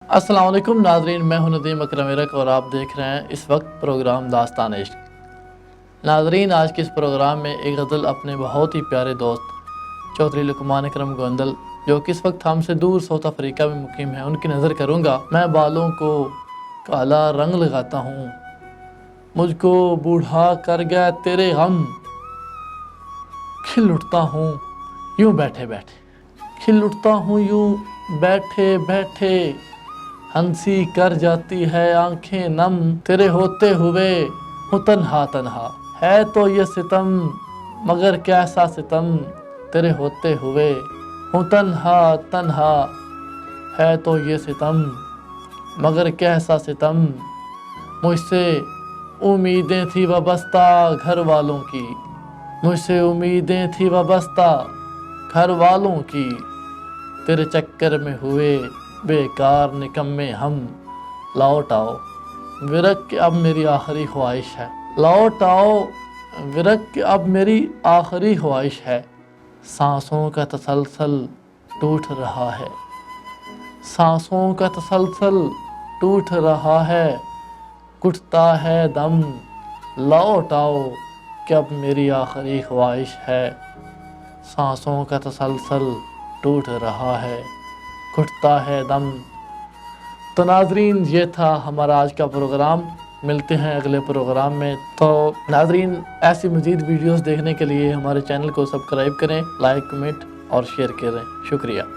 السلام علیکم ناظرین، میں ہوں ندیم اکرم ارک اور آپ دیکھ رہے ہیں اس وقت پروگرام داستان عشق۔ ناظرین، آج کے اس پروگرام میں ایک غزل اپنے بہت ہی پیارے دوست چودھری لقمان اکرم گوندل، جو کہ اس وقت ہم سے دور ساؤتھ افریقہ میں مقیم ہیں، ان کی نظر کروں گا۔ میں بالوں کو کالا رنگ لگاتا ہوں، مجھ کو بوڑھا کر گیا تیرے غم، کھل اٹھتا ہوں یوں بیٹھے بیٹھے، کھل اٹھتا ہوں یوں بیٹھے بیٹھے، ہنسی کر جاتی ہے آنکھیں نم، تیرے ہوتے ہوئے ہوں تنہا تنہا، ہے تو یہ ستم مگر کیسا ستم، تیرے ہوتے ہوئے ہوں تنہا تنہا، ہے تو یہ ستم مگر کیسا ستم، مجھ سے امیدیں تھی وابستہ گھر والوں کی، مجھ سے امیدیں تھی وابستہ گھر والوں کی، تیرے چکر میں ہوئے بیکار نکمے ہم، لوٹ آؤ ورق کہ اب میری آخری خواہش ہے، لوٹ آؤ ورق کہ اب میری آخری خواہش ہے، سانسوں کا تسلسل ٹوٹ رہا ہے، سانسوں کا تسلسل ٹوٹ رہا ہے، گھٹتا ہے دم، لوٹ آؤ کہ اب میری آخری خواہش ہے، سانسوں کا تسلسل ٹوٹ رہا ہے، گھٹتا ہے دم۔ تو ناظرین، یہ تھا ہمارا آج کا پروگرام، ملتے ہیں اگلے پروگرام میں۔ تو ناظرین، ایسی مزید ویڈیوز دیکھنے کے لیے ہمارے چینل کو سبسکرائب کریں، لائک، کمنٹ اور شیئر کریں۔ شکریہ۔